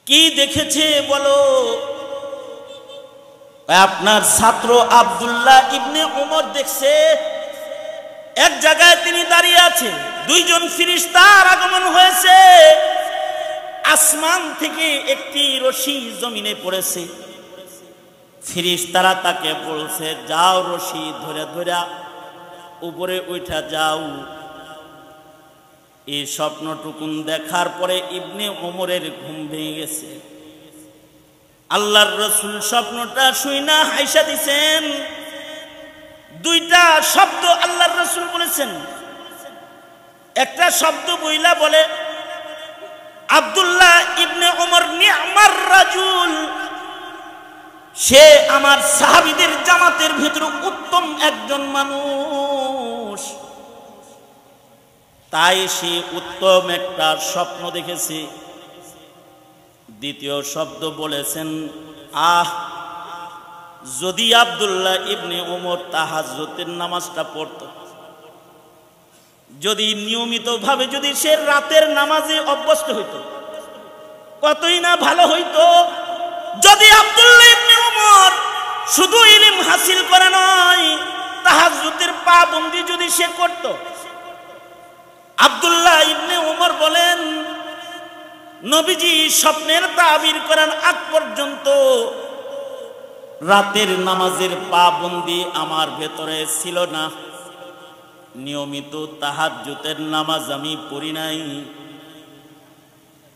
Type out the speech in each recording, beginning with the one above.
কি দেখেছে বলো? আপনার ছাত্র আব্দুল্লাহ ইবনে ওমর দেখছে এক জায়গায় তিনি দাঁড়িয়ে আছে, দুইজন ফেরেশতার আগমন হয়েছে, আসমান থেকে একটি রশি জমিনে পড়েছে। ফেরেশতারা তাকে বলছে, যাও রশি ধরে ধরে উপরে উঠা যাও। এই স্বপ্নটুকুন দেখার পরে ইবনে ওমরের ঘুম ভেঙে গেছে। আল্লাহর রাসূল স্বপ্নটা শুইনা হাইসা দিছেন। দুইটা শব্দ আল্লাহর রাসূল বলেছেন। একটা শব্দ বইলা বলে, আব্দুল্লাহ ইবনে ওমর নি'মার রাজুল, সে আমার সাহাবীদের জামাতের ভিতরে উত্তম একজন মানুষ, তাই সে উত্তম একটা স্বপ্ন দেখেছে। দ্বিতীয় শব্দ বলেছেন, যদি আব্দুল্লাহ ইবনে ওমর তাহাজ্জুদের নামাজটা পড়তো, যদি নিয়মিতভাবে যদি সে রাতের নামাজে অভ্যস্ত হইতো, কতই না ভালো হইতো। যদি আব্দুল্লাহ ইবনে ওমর শুধু ইলম হাসিল করে নয়, তাহাজ্জুদের পাবন্দি যদি সে করত। আব্দুল্লাহ ইবনে ওমর বলেন, নবীজি স্বপ্নের তাবির করার আগ পর্যন্ত রাতের নামাজের পাবন্দি আমার ভেতরে ছিল না, নিয়মিত তাহাজ্জুদের নামাজ আমি পড়ি নাই।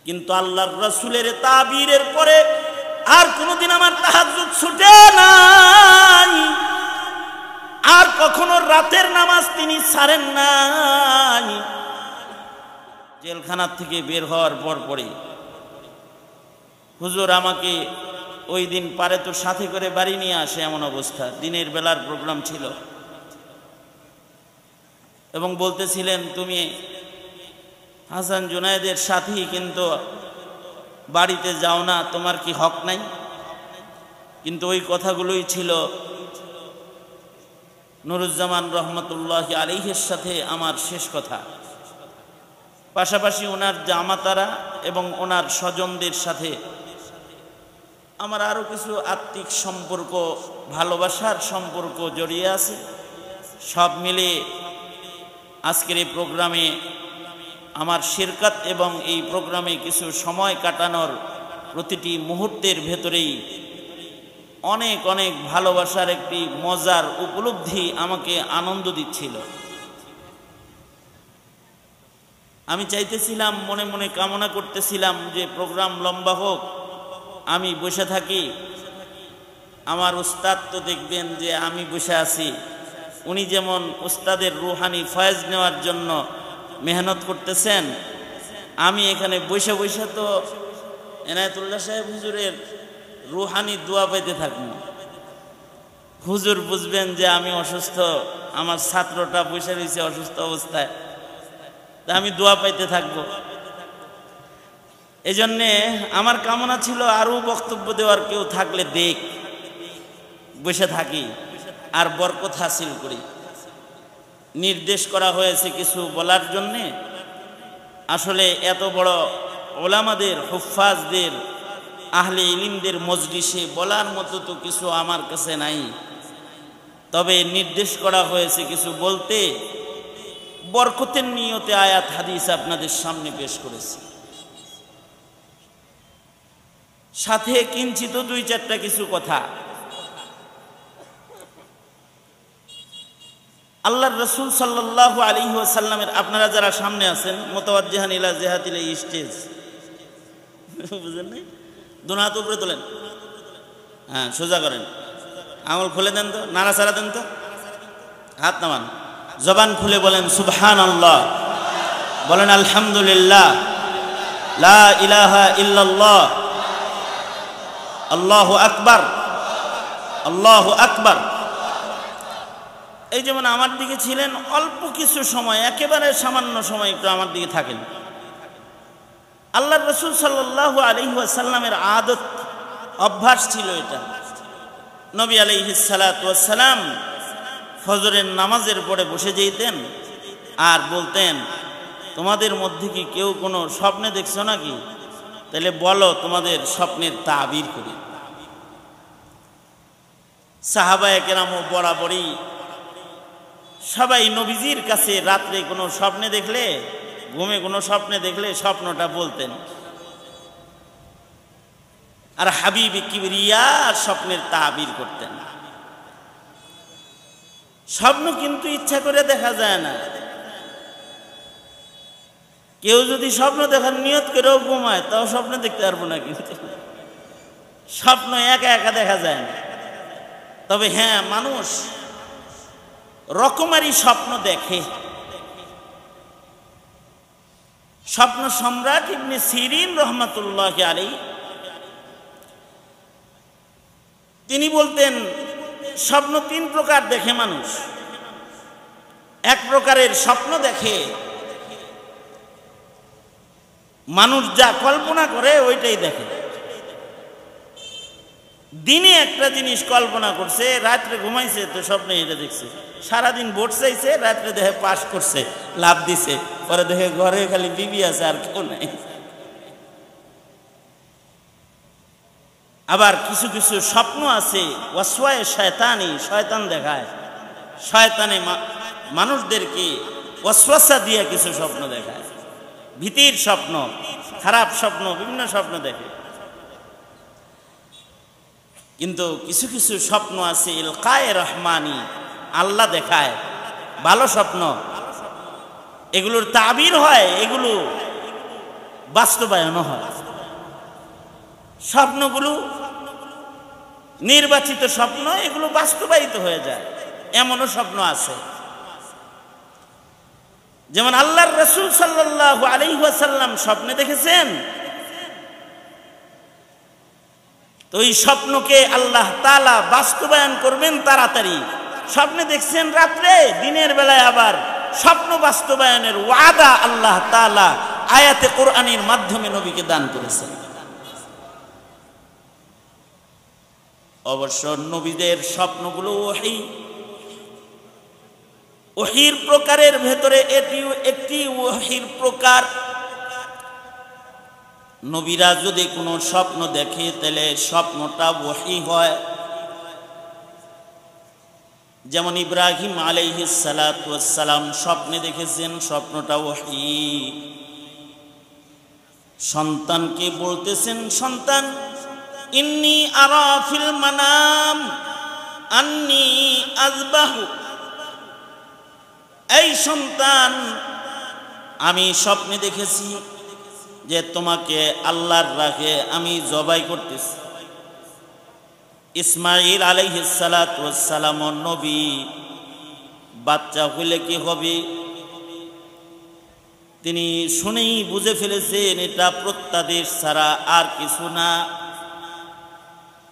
কিন্তু আল্লাহর রাসূলের তাবিরের পরে আর কোনোদিন আমার তাহাজ্জুদ ছুটে নাই, আর কখনো রাতের নামাজ তিনি ছাড়েন নাই। জেলখানা থেকে বের হওয়ার পর পরে হুজুর আমাকে ওই দিন পারে তো সাথে করে বাড়ি নিয়ে আসে, এমন অবস্থা, দিনের বেলার প্রোগ্রাম ছিল, এবং বলতেছিলেন তুমি হাসান জুনায়েদের সাথী, কিন্তু বাড়িতে যাও না, তোমার কি হক নাই? কিন্তু ওই কথাগুলোই ছিল নুরুজ্জামান রহমতুল্লাহি আলাইহির সাথে আমার শেষ কথা। পাশাপাশি ওনার জামাতারা এবং ওনার স্বজনদের সাথে আমার আরও কিছু আত্মিক সম্পর্ক, ভালোবাসার সম্পর্ক জড়িয়ে আছে। সব মিলে আজকের এই প্রোগ্রামে আমার শিরকত এবং এই প্রোগ্রামে কিছু সময় কাটানোর প্রতিটি মুহূর্তের ভেতরেই অনেক অনেক ভালোবাসার একটি মজার উপলব্ধি আমাকে আনন্দ দিচ্ছিল। আমি চাইতেছিলাম, মনে মনে কামনা করতেছিলাম যে প্রোগ্রাম লম্বা হোক, আমি বসে থাকি, আমার উস্তাদ তো দেখবেন যে আমি বসে আছি। উনি যেমন উস্তাদের রুহানি ফয়েজ নেওয়ার জন্য মেহনত করতেছেন, আমি এখানে বসে বসে তো এনায়েতুল্লাহ সাহেব হুজুরের রুহানি দোয়া পাইতে থাকবো। হুজুর বুঝবেন যে আমি অসুস্থ, আমার ছাত্রটা বসে রয়েছে অসুস্থ অবস্থায়, তা আমি দোয়া পাইতে থাকবো। এই জন্যে আমার কামনা ছিল আরও বক্তব্য দেওয়ার কেউ থাকলে দেখ, বসে থাকি আর বরকত হাসিল করি। নির্দেশ করা হয়েছে কিছু বলার জন্যে। আসলে এত বড় ওলামাদের, হুফাজদের, আহলে ইলমদের মজলিসে বলার মতো তো কিছু আমার কাছে নাই, তবে নির্দেশ করা হয়েছে কিছু বলতে। বরকতের নিয়তে আয়াত হাদিস আপনাদের সামনে পেশ করেছি, সাথে কিঞ্চিত দুই চারটা কিছু কথা। আল্লাহর রাসূল সাল্লাল্লাহু আলাইহি ওয়াসাল্লামের, আপনারা যারা সামনে আছেন, মুতাওয়াজ্জিহান ইলা জিহাতিল স্টেজ, বুঝেন নাই? দুই হাত উপরে তোলেন, হ্যাঁ সোজা করেন, আঙুল খুলে দেন তো, নাড়াচাড়া দেন তো, হাত নামান, জবান খুলে বলেন সুবহানাল্লাহ, বলেন আলহামদুলিল্লাহ, লা ইলাহা ইল্লাল্লাহ, আল্লাহু আকবার, আল্লাহু আকবার। এই যেমন আমার দিকে ছিলেন অল্প কিছু সময়, একেবারে সামান্য সময় একটু আমার দিকে থাকেন। আল্লাহর রাসূল সাল্লাল্লাহু আলাইহি ওয়াসাল্লামের আদত, অভ্যাস ছিল এটা। নবী আলাইহিস সালাতু ওয়াস সালাম ফজরের নামাজের পরে বসে যেতেন আর বলতেন, তোমাদের মধ্যে কি কেউ কোনো স্বপ্নে দেখছো নাকি? তাহলে বলো তোমাদের স্বপ্নের তাবির করি। সাহাবায়ে কেরাম বরাবরই সবাই নবীজির কাছে রাত্রে কোনো স্বপ্নে দেখলে, ঘুমে কোনো স্বপ্নে দেখলে স্বপ্নটা বলতেন। আর হাবিব কিবরিয়া স্বপ্নের তাবির করতেন। স্বপ্ন কিন্তু ইচ্ছা করে দেখা যায় না। কেউ যদি স্বপ্ন দেখার নিয়ত করেও ঘুমায় তাও স্বপ্ন দেখতে পারবো না, কিন্তু স্বপ্ন একা একা দেখা যায় না। তবে হ্যাঁ, মানুষ রকমারি স্বপ্ন দেখে। স্বপ্ন সম্রাট ইবনে সিরিন রহমাতুল্লাহ আলাইহি তিনি বলতেন, স্বপ্ন তিন প্রকার দেখে মানুষ। এক প্রকারের স্বপ্ন দেখে মানুষ যা কল্পনা করে ওইটাই দেখে। দিনে একটা জিনিস কল্পনা করছে, রাত্রে ঘুমাইছে তো স্বপ্নে এটা দেখছে। সারাদিন ভোট চাইছে, রাত্রে দেখে পাস করছে, লাভ দিছে, পরে দেখে ঘরে খালি বিবি আছে আর কেউ নাই। আবার কিছু কিছু স্বপ্ন আছে ওয়াসওয়ায়ে শয়তানি, শয়তান দেখায়। শয়তানে মানুষদেরকে ওয়াসওয়াসা দিয়ে কিছু স্বপ্ন দেখায়, ভীতির স্বপ্ন, খারাপ স্বপ্ন, বিভিন্ন স্বপ্ন দেখে। কিন্তু কিছু কিছু স্বপ্ন আছে ইলকায়ে রহমানি, আল্লাহ দেখায় ভালো স্বপ্ন, এগুলোর তাবির হয়, এগুলো বাস্তবায়নও হয়। স্বপ্নগুলো নির্বাচিত স্বপ্ন, এগুলো বাস্তবায়িত হয়ে যায়, এমনও স্বপ্ন আছে। যেমন আল্লাহর রাসূল সাল্লাল্লাহু আলাইহি ওয়াসাল্লাম স্বপ্নে দেখেছেন, তো এই স্বপ্নকে আল্লাহ তাআলা বাস্তবায়ন করবেন তাড়াতাড়ি। স্বপ্নে দেখছেন রাত্রে, দিনের বেলায় আবার স্বপ্ন বাস্তবায়নের ওয়াদা আল্লাহ তাআলা আয়াতে কোরআনের মাধ্যমে নবীকে দান করেছেন। অবশ্য নবীদের স্বপ্নগুলো ওহীর প্রকারের ভেতরে এটিও একটি ওহীর প্রকার। নবীরা যদি কোনো স্বপ্ন দেখে তাহলে স্বপ্নটা ওহী হয়। যেমন ইব্রাহিম আলাইহিস সালাতু ওয়াস সালাম স্বপ্নে দেখেছেন, স্বপ্নটা ওহী। সন্তানকে বলতেছেন, সন্তান ইন্নী আরা ফিল মানাম আন্নী আযবাহু, এই সন্তান আমি স্বপ্নে দেখেছি যে তোমাকে আল্লাহর রাহে আমি জবাই করতেছি। ইসমাঈল আলাইহিস সালাতু ওয়াস সালাম নবী, বাচ্চা হইলে কি হবে তিনি শুনেই বুঝে ফেলেছেন এটা প্রত্যাদেশ ছাড়া আর কিছু না।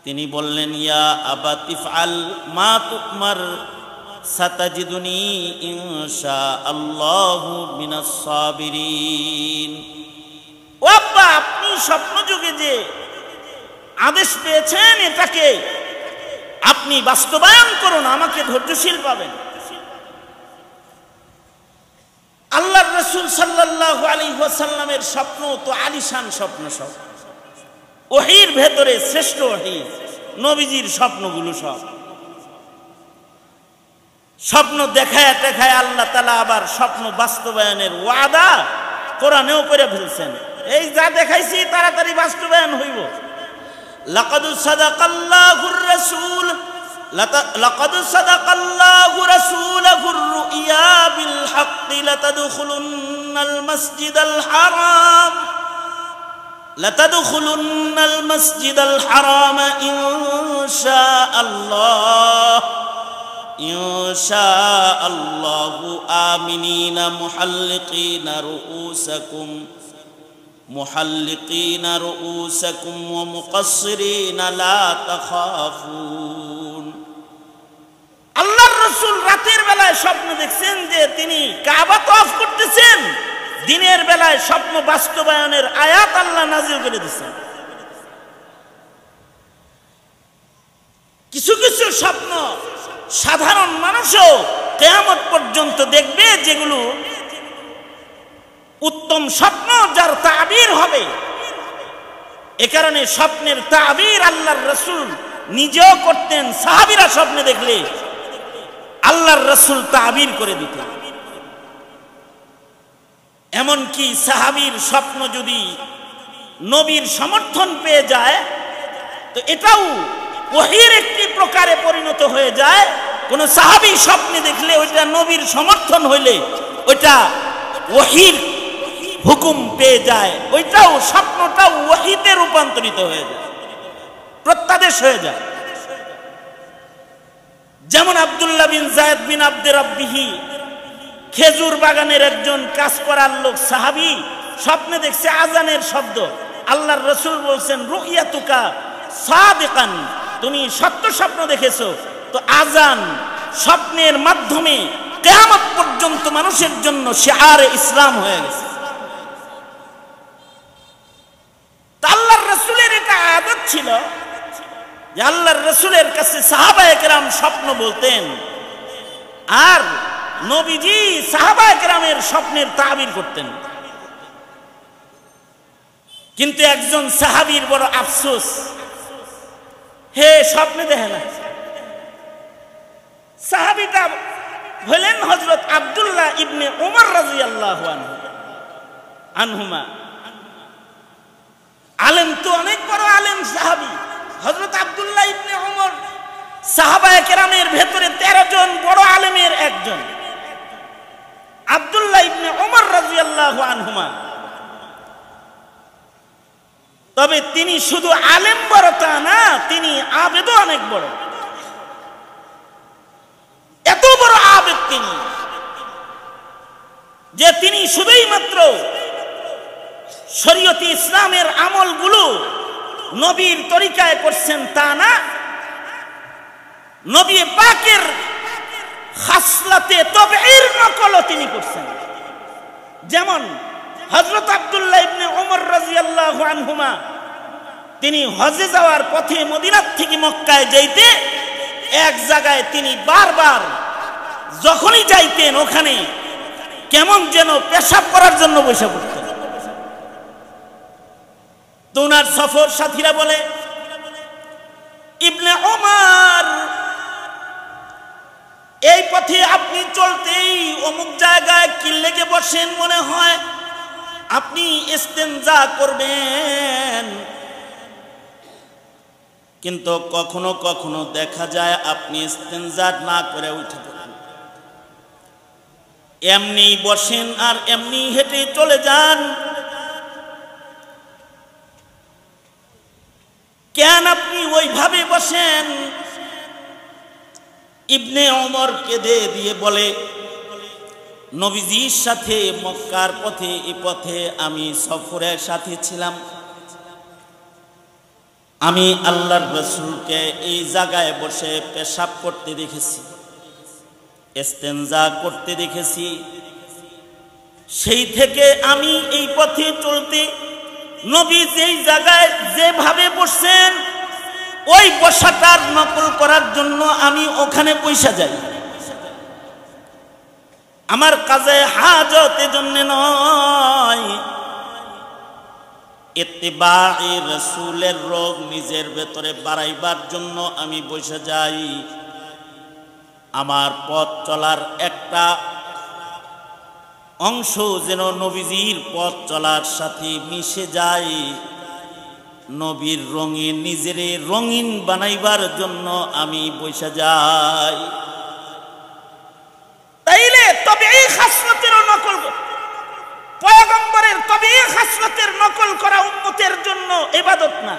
তিনি বললেন, ইয়া আবাতি ফাল মা তুকমার সাতাজিদুনি ইনশাআল্লাহু মিনাস সাবিরিন। ও আব্বা, আপনি স্বপ্ন যুগে যে আদেশ পেয়েছেন এটাকে আপনি বাস্তবায়ন করুন, আমাকে ধৈর্যশীল পাবেন। আল্লাহর রাসূল সাল্লাল্লাহু আলাইহি ওয়াসাল্লামের স্বপ্ন তো আলিশান স্বপ্ন, সব ওহীর ভেতরে শ্রেষ্ঠ ওহী নবীজির স্বপ্নগুলো। সব স্বপ্ন দেখায় দেখায় আল্লাহ তাআলা আবার স্বপ্ন বাস্তবায়নের ওয়াদা কোরআনেও করে ফেলছেন। এই যা দেখাইছি তাড়াতাড়ি বাস্তবায়ন হইব। লাকাদ সাদাকাল্লাহুর রাসূল লাকাদ সাদাকাল্লাহু রাসূলাহুর রুইয়া বিল হাক্কি লাতাদখুলুন্নাল মাসজিদাল হারাম লাতাদখুলুন্নাল মাসজিদাল হারাম ইনশাআল্লাহু আমিনিনা মুহাল্লিকিনা রুউসাকুম ওয়া মুকাসসিরিনা লা তাখাফুন। আল্লাহর রাসূল রাতের বেলায় স্বপ্ন দেখছেন যে তিনি কাবা তওয়াফ করতেছেন, দিনের বেলায় স্বপ্ন বাস্তবায়নের আয়াত আল্লাহ নাযিল করে দিয়েছেন। কিছু কিছু স্বপ্ন সাধারণ মানুষও কিয়ামত পর্যন্ত দেখবে, যেগুলো উত্তম স্বপ্ন, যার তাবির হবে। এ কারণে স্বপ্নের তাবির আল্লাহর রাসূল নিজেও করতেন, সাহাবীরা স্বপ্নে দেখলে আল্লাহর রাসূল তাবির করে দিতেন। এমনকি সাহাবীর স্বপ্ন যদি নবীর সমর্থন পেয়ে যায় তো এটাও ওহীর একটি প্রকারে পরিণত হয়ে যায়। কোন সাহাবী স্বপ্নে দেখলে ওইটা নবীর সমর্থন হইলে ওইটা ওহীর হুকুম পেয়ে যায়, ওইটাও স্বপ্নটাও ওহীতে রূপান্তরিত হয়ে যায়, প্রত্যাদেশ হয়ে যায়। যেমন আব্দুল্লাহ বিন যায়েদ বিন আব্দে রাব্বিহি, খেজুর বাগানের একজন কাজ করার লোক সাহাবী, স্বপ্নে দেখছে আজানের শব্দ। আল্লাহর রাসূল বলছেন রুইয়াতুকা সাদিকান, তুমি সত্য স্বপ্ন দেখেছো। তো আজান স্বপ্নের মাধ্যমে কিয়ামত পর্যন্ত মানুষের জন্য শিআরে ইসলাম হয়ে গেছে। আল্লাহর রাসূলের এটা আদত ছিল যে আল্লাহর রাসূলের কাছে সাহাবায়ে কেরাম স্বপ্ন বলতেন, আর নবীজি সাহাবায়ে কেরামের স্বপ্নের তাবির করতেন। কিন্তু একজন সাহাবীর বড় আফসোস, হে স্বপ্নে দেখে না। সাহাবীটা হলেন হযরত আব্দুল্লাহ ইবনে উমর রাদিয়াল্লাহু আনহুমা। আলেম তো অনেক বড় আলেম সাহাবী হযরত আব্দুল্লাহ ইবনে উমর, সাহাবায়ে কেরামের ভেতরে 13 জন বড় আলেমের একজন আব্দুল্লাহ ইবনে উমর রাদিয়াল্লাহু আনহুমা। তবে তিনি শুধু আলেম বড় তা না, তিনি আবেদও অনেক বড়। এত বড় আবেদ তিনি যে তিনি শুধুই মাত্র শরীয়তে ইসলামের আমলগুলো নবীর তরিকায় করছেন তা না, নবী পাকের খাসলাতে তবঈর নকলও তিনি করছেন। যেমন হযরত আব্দুল্লাহ ইবনে উমর রাদিয়াল্লাহু আনহুমা, তিনি হজে যাওয়ার পথে মদিনা থেকে মক্কায় যাইতে এক জায়গায় তিনি বারবার যখনই যাইতেন ওখানে কেমন যেন পেশাব করার জন্য বসে পড়তেন। তো ওনার সফর সাথীরা বলে, ইবনে উমর, এই পথে আপনি চলতেই অমুক জায়গায় কি লেগে বসেন, মনে হয় আপনি ইস্তেনজা করবেন, কিন্তু কখনো কখনো দেখা যায় আপনি ইস্তেনজা না করে উঠে পড়েন, এমনি বসেন আর এমনি হেঁটে চলে যান। কেন আপনি ওইভাবে বসেন? ইবনে উমর কেঁদে দিয়ে বলে, নবীজির সাথে মক্কার পথে এই পথে আমি সফরের সাথে ছিলাম, আমি আল্লাহর রাসূলকে এই জায়গায় বসে পেশাব করতে দেখেছি, ইস্তেনজা করতে দেখেছি। সেই থেকে আমি এই পথে চলতে নবী যেই জায়গায় যেভাবে বসছেন ওই বসাটার নকল করার জন্য আমি ওখানে পয়সা যাই। আমার কাজে হাজত এজন্য নয়, ইত্তিবাঈ রাসূলের রোগ নিজের ভেতরে বাড়াইবার জন্য আমি বসে যাই। আমার পথ চলার একটা অংশ যেন নবীজির পথ চলার সাথে মিশে যায়, নবীর রঙে নিজেরে রঙিন বানাইবার জন্য আমি বসে যাই। তাইলে তবে এই খাসলতের নকল, পয়গম্বরের তবে এই খাসলতের নকল করা উম্মতের জন্য ইবাদত না।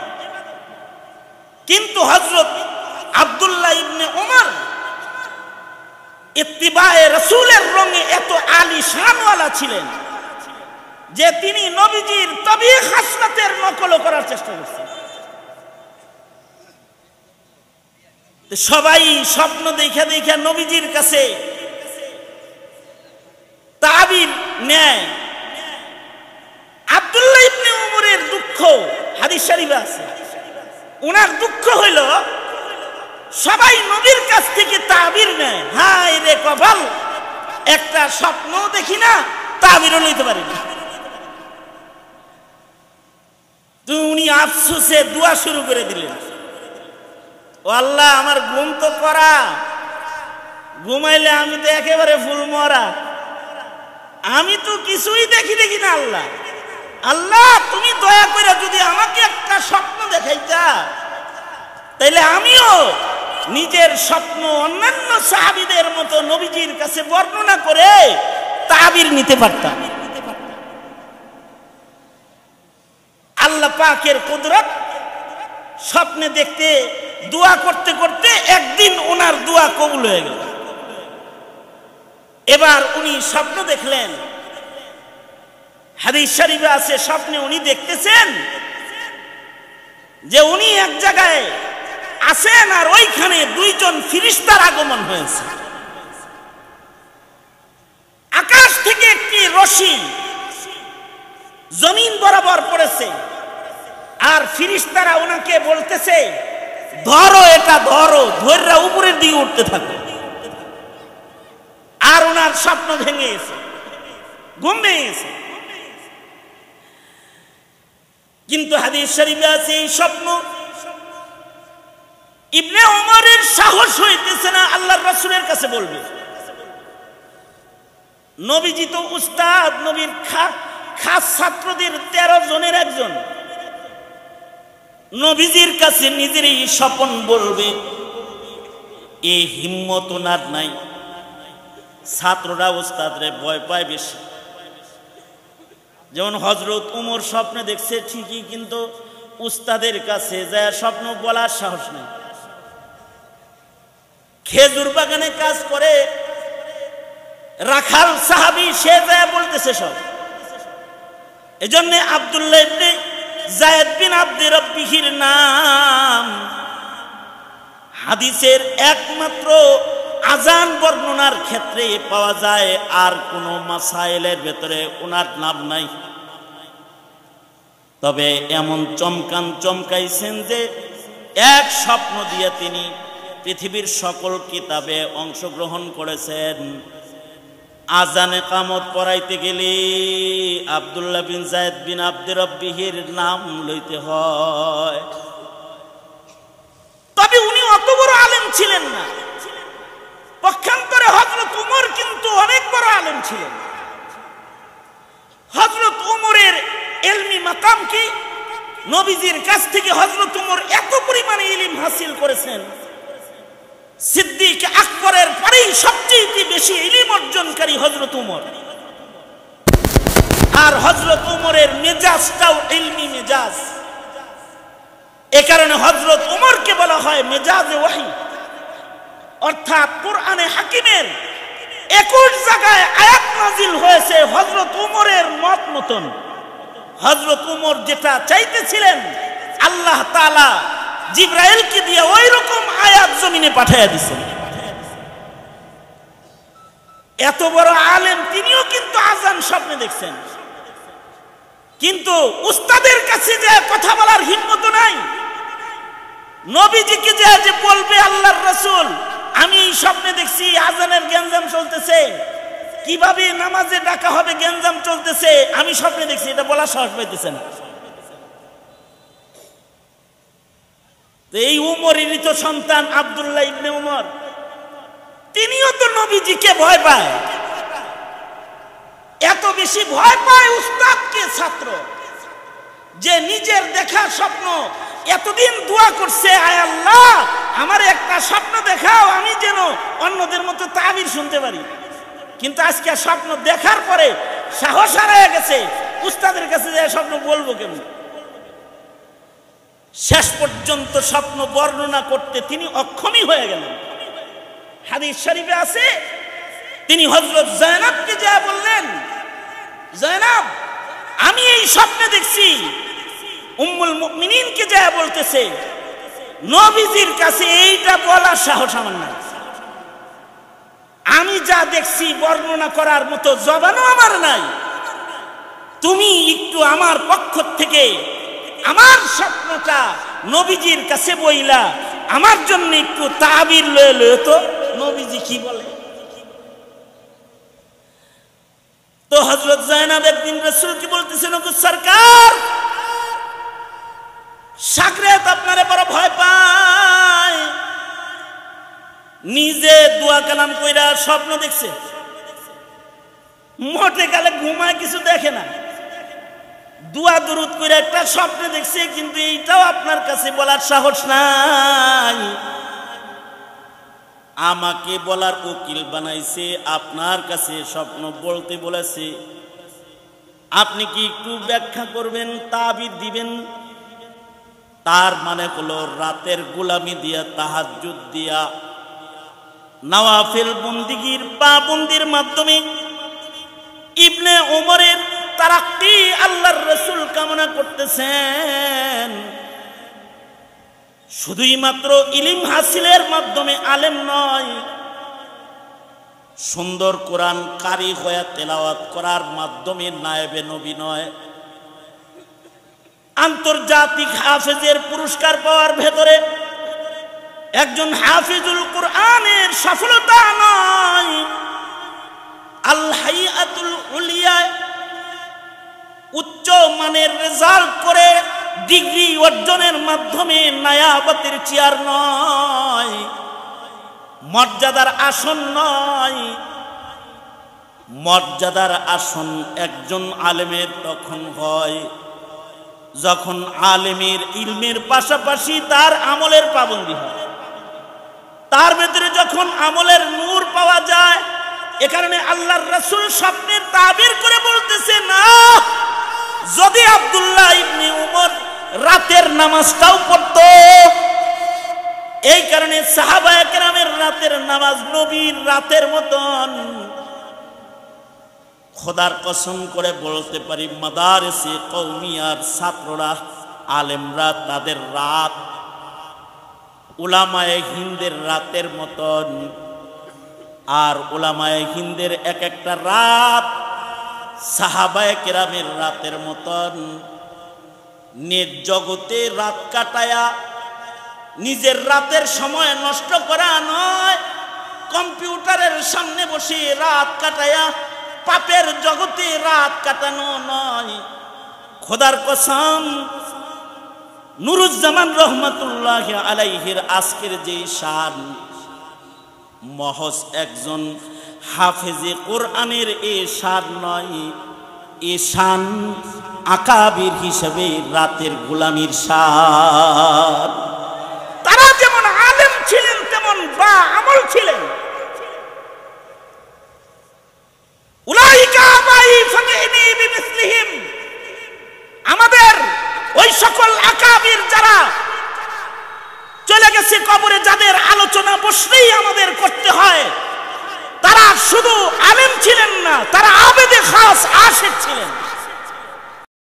কিন্তু হযরত আব্দুল্লাহ ইবনে উমর ইত্তিবায়ে রাসূলের রঙে এত আলিশানওয়ালা ছিলেন যে তিনি নবীজির তবে খাসলতের নকল করার চেষ্টা করছেন। সবাই স্বপ্ন দেখা দেখা নবীজির কাছে তাবির নেয়। আব্দুল্লাহ ইবনে উমরের দুঃখ হাদিস শরীফে আছে, ওনার দুঃখ হইল সবাই নবীর কাছ থেকে তাবির নেয়, হায় রে কপাল, একটা স্বপ্ন দেখি না, তাবিরও লইতে পারি না। তো উনি আফসোসে দোয়া শুরু করে দিলেন, ও আল্লাহ আমার ঘুম তো করা, ঘুমাইলে আমি তো একেবারে ফুল মরা, আমি তো কিছুই দেখি না। আল্লাহ আল্লাহ তুমি দয়া করে যদি আমাকে একটা স্বপ্ন দেখাইতা, তাইলে আমিও নিজের স্বপ্ন অন্যান্য সাহাবীদের মতো নবীজির কাছে বর্ণনা করে তাবির নিতে পারতাম। আল্লাহ পাকের কুদরত, স্বপ্নে দেখতে দোয়া করতে করতে একদিন ওনার দোয়া কবুল হয়ে গেল। এবার উনি স্বপ্ন দেখলেন, হাদিস শরীফে আছে স্বপ্নে উনি দেখতেছেন যে উনি এক জায়গায় আছেন আর ওইখানে দুইজন ফিরিস্তার আগমন হয়েছে। আকাশ থেকে একটি রশি জমিন বরাবর পড়েছে আর ফিরিস্তারা ওনাকে বলতেছে ধরো, এটা ধরো, ধৈর্য উপরের দিকে উঠতে থাকো। আর ওনার স্বপ্ন ভেঙে গেছে, ঘুম ভেঙে গেছে। কিন্তু হাদিস শরীফে আছে এই স্বপ্ন ইবনে ওমরের সাহস হইতেছে না আল্লাহর রাসূলের কাছে বলবে। নবীজি তো উস্তাদ, নবীর খাস ছাত্রদের 13 জনের একজন, নবীজির কাছে নিজের এই স্বপ্ন বলবে, এই হিম্মত ওনার নাই। ছাত্ররা উস্তাদরে ভয় পায় বেশি। যেমন হযরত উমর স্বপ্নে দেখছে ঠিকই, কিন্তু উস্তাদের কাছে যায় স্বপ্ন বলার সাহস নেই। খেজুর বাগানে কাজ করে রাখাল সাহাবী, সে যায় বলতেছে সব। এজন্য আব্দুল্লাহ ইবনে যায়েদ বিন আব্দে রব্বিহির নাম হাদিসের একমাত্র আজান বর্ণনার ক্ষেত্রে পাওয়া যায়, আর কোন মাসাইলের ভেতরে ওনার নাম নাই। তবে এমন চমকাইছেন যে এক স্বপ্ন দিয়ে তিনি পৃথিবীর সকল কিতাবে অংশগ্রহণ করেছেন। আজানে কামত পড়াইতে গেলে আব্দুল্লাহ বিন যায়েদ বিন আব্দে রব্বিহির নাম লইতে হয়। তবে উনি অত বড় আলেম ছিলেন না। পক্ষান্তরে হযরত উমর কিন্তু অনেক বড় আলেম ছিলেন। হযরত উমরের ইলমি মাকাম কি, নবীজির কাছ থেকে হযরত উমর এত পরিমাণে ইলম হাসিল করেছেন, সিদ্দিক আকবরের পরেই সবচেয়ে বেশি ইলম অর্জনকারী হযরত উমর। আর হযরত উমরের মেজাজটাও ইলমি মেজাজ। এ কারণে হযরত উমরকে বলা হয় মেজাজে ওহী, অর্থাৎ কোরআনে হাকিমের 21 জায়গায় আয়াত নাজিল হয়েছে হযরত উমরের মত মতন। হযরত উমর যেটা চাইতেছিলেন আল্লাহ তাআলা জিবরাইলকে দিয়ে ওই রকম আয়াত জমিনে পাঠিয়ে দিয়েছেন। এত বড় আলেম তিনিও কিন্তু আজান স্বপ্নে দেখছেন, কিন্তু উস্তাদের কাছে যে কথা বলার হিম্মত নাই। নবীজিকে যে বলবে আল্লাহর রাসূল আমি এই স্বপ্নে দেখছি আজানের গ্যাঞ্জাম চলতেছে, কিভাবে নামাজে ডাকা হবে গ্যাঞ্জাম চলতেছে, আমি স্বপ্নে দেখছি, এটা বলার সাহস পাইতেছে না। এই উমরেরই তো সন্তান আব্দুল্লাহ ইবনে উমর, তিনিও তো নবীজিকে ভয় পায়। এত বেশি ভয় পায় উস্তাদকে ছাত্র, যে নিজের দেখা স্বপ্ন এতদিন দোয়া করছে, আয় আল্লাহ আমার একটা স্বপ্ন দেখাও, আমি যেন অন্যদের মতো তাবির শুনতে পারি। কিন্তু আজকে স্বপ্ন দেখার পরে সাহস হারিয়ে গেছে, উস্তাদের কাছে যে স্বপ্ন বলবো কেমন। শেষ পর্যন্ত স্বপ্ন বর্ণনা করতে তিনি অক্ষমই হয়ে গেলেন। হাদিস শরীফে আছে তিনি হযরত যায়েনবকে যা বললেন, যায়েনব আমি এই স্বপ্নে দেখছি। উম্মুল মুমিনিনকে যা বলতেছে নবীজির কাছে এইটা বলার সাহস আমার নাই, আমি যা দেখছি বর্ণনা করার মতো জবানও আমার নাই। তুমি একটু আমার পক্ষ থেকে আমার স্বপ্নটা নবীজির কাছে বইলা আমার জন্য একটু তাবির লয়ে তো নবীজি কি বলে। তো হযরত যায়েনব একদিন রাসূলকে বলতেছেন, ওগো সরকার সাগরেত আপনারে বড় ভয় পায়, নিজে দোয়া কালাম কইরা স্বপ্ন দেখছে, মোটে গেলে ঘুমায় কিছু দেখে না, দোয়া দুরুদ কইরা একটা স্বপ্ন দেখছে, কিন্তু এইটাও আপনার কাছে বলার সাহস নাই। আমাকে বলার উকিল বানাইছে, আপনার কাছে স্বপ্ন বলতে বলেছে, আপনি কি একটু ব্যাখ্যা করবেন, তাবির দিবেন? তার মানে হলো রাতের গোলামি দিয়া, তাহাজ্জুদ দিয়া, নওয়াফিল বন্দিগির পাবন্দির মাধ্যমে ইবনে ওমরের তারাক্কি আল্লাহর রাসূল কামনা করতেছেন। শুধুই মাত্র ইলম হাসিলের মাধ্যমে আলেম নয়, সুন্দর কোরআন কারি হয়ে তেলাওয়াত করার মাধ্যমে নায়েবে নবী নয়, আন্তর্জাতিক হাফেজের পুরস্কার পাওয়ার ভেতরে একজন হাফিজুল কোরআনের সফলতা নয়, আল হাইয়াতুল উলিয়া উচ্চ মানের রেজাল্ট করে ডিগ্রি অর্জনের মাধ্যমে নায়াবতের চেয়ার নয়, মর্যাদার আসন নয়। মর্যাদার আসন একজন আলেমের তখন হয় যখন আলেমের ইলমের পাশাপাশি তার আমলের পাবন্দি হয়, তার ভেতরে যখন আমলের নূর পাওয়া যায়। এ কারণে আল্লাহর রাসূল স্বপ্নের তাবির করে বলতেছে, না, যদি আব্দুল্লাহ ইবনে উমর রাতের নামাজটাও পড়তো, এই কারণে সাহাবায়ে কেরামের রাতের নামাজ নবীর রাতের মতন। খোদার কসম করে বলতে পারি, মাদারিসে কওমিয়ার ছাত্ররা, আলেমরা তাদের রাত উলামায়ে হিন্দের রাতের মতন, আর উলামায়ে হিন্দের এক একটা রাত সাহাবায়ে কেরামের রাতের মতন। নেট জগতে রাত কাটায়া নিজের রাতের সময় নষ্ট করা নয়, কম্পিউটারের সামনে বসে রাত কাটায়া পাপের জগতে রাত কাটানো নয়। খোদার কসম, নুরুজ্জামান রহমাতুল্লাহ আলাইহির আজকের যে শান, মহজ একজন হাফেজে কোরআনের এ শান নয়, এ শান আকাবির হিসেবে রাতের গোলামির শান। তারা যেমন আলেম ছিলেন তেমন বা আমল ছিলেন। আমাদের ওই সকল আকাবির যারা চলে গেছে কবরে, যাদের আলোচনা বসলেই আমাদের করতে হয়, তারা শুধু আলেম ছিলেন না, তারা আবেদে খাস আশিক ছিলেন।